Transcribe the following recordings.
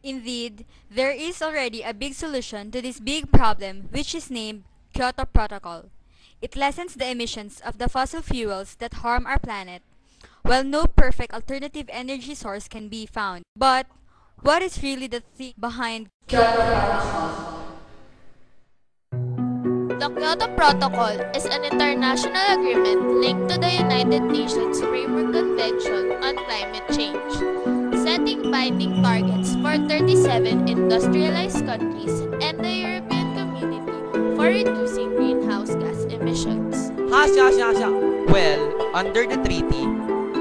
Indeed, there is already a big solution to this big problem, which is named Kyoto Protocol. It lessens the emissions of the fossil fuels that harm our planet. While no perfect alternative energy source can be found. But what is really the thing behind Kyoto Protocol? The Kyoto Protocol is an international agreement linked to the United Nations Framework Convention on Climate Change, setting binding targets for 37 industrialized countries and the European Community for reducing greenhouse gas emissions. Well, under the treaty,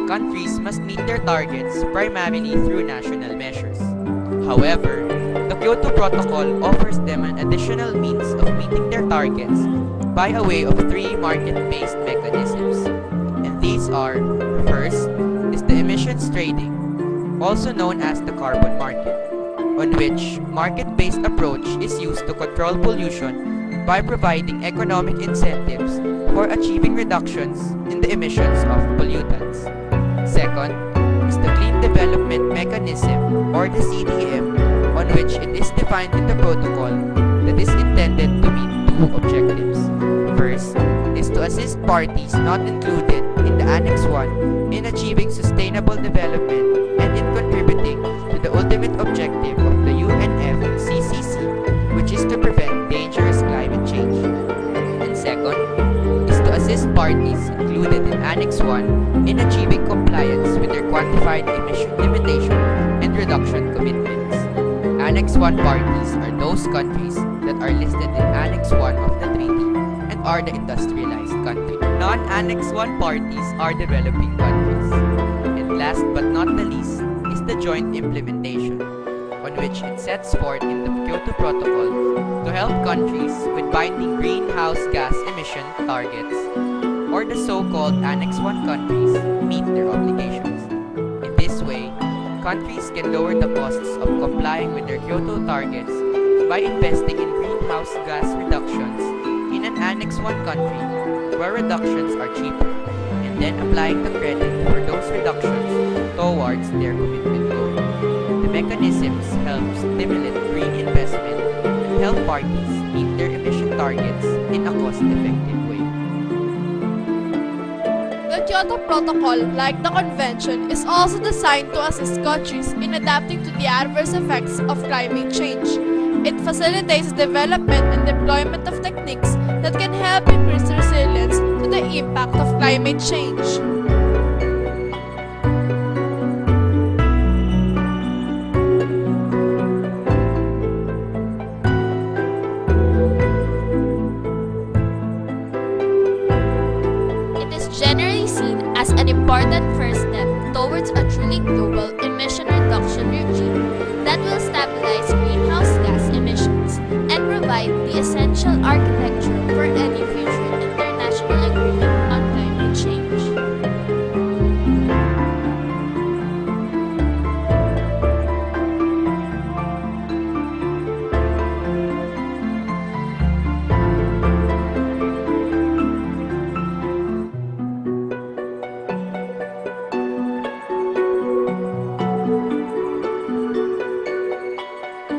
countries must meet their targets primarily through national measures. However, the Kyoto Protocol offers them an additional means of meeting their targets by a way of three market-based mechanisms. And these are, first, is the emissions trading, also known as the carbon market, on which market-based approach is used to control pollution by providing economic incentives for achieving reductions in the emissions of pollutants. Second is the Clean Development Mechanism, or the CDM, on which it is defined in the protocol that is intended to meet two objectives. First is to assist parties not included in the Annex 1 in achieving sustainable development and in contributing to the ultimate objective of the UNFCCC, which is to prevent dangerous climate change. And second is to assist parties included in Annex 1 in achieving compliance with their quantified emission limitation and reduction commitments. Annex 1 parties are those countries that are listed in Annex 1 of the treaty and are the industrialized countries. Non-Annex 1 parties are developing countries. And last but not the least is the joint implementation, on which it sets forth in the Kyoto Protocol to help countries with binding greenhouse gas emission targets, or the so-called Annex 1 countries, meet their obligations. In this way, countries can lower the costs of complying with their Kyoto targets by investing in greenhouse gas reductions in an Annex 1 country where reductions are cheaper, and then applying the credit for those reductions towards their commitment goal. The mechanisms help stimulate green investment and help parties meet their emission targets in a cost-effective way. The Kyoto Protocol, like the Convention, is also designed to assist countries in adapting to the adverse effects of climate change. It facilitates development and deployment of techniques that can help increase resilience to the impact of climate change. It is generally seen as an important first step towards a truly global emission reduction regime that will stabilize greenhouse gas emissions and provide the essential architecture for any future international agreement on climate change.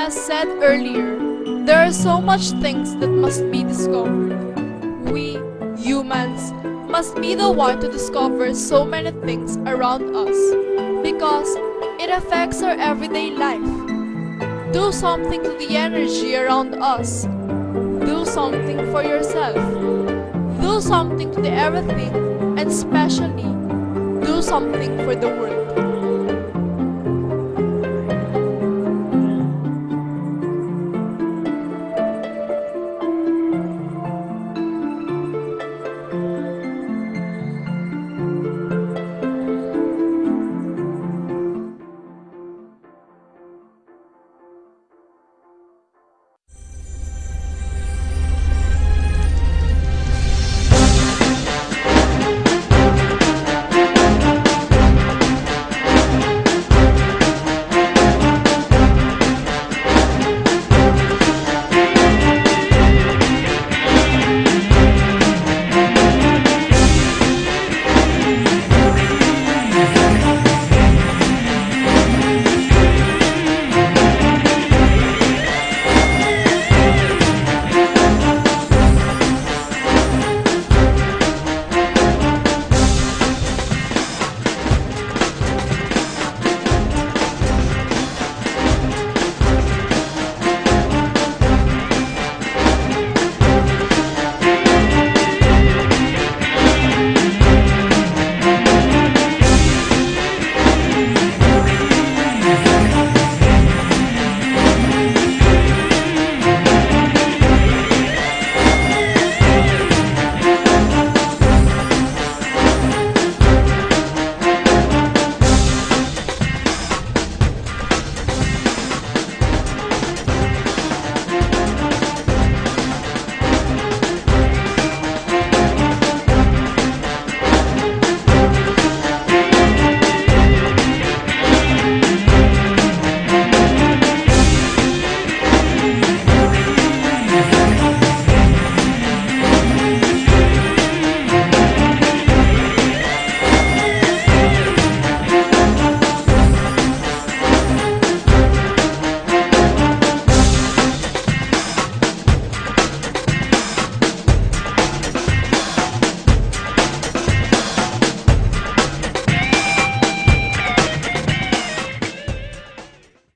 As said earlier, there are so much things that must be discovered. We, humans, must be the one to discover so many things around us because it affects our everyday life. Do something to the energy around us. Do something for yourself. Do something to the everything, and especially do something for the world.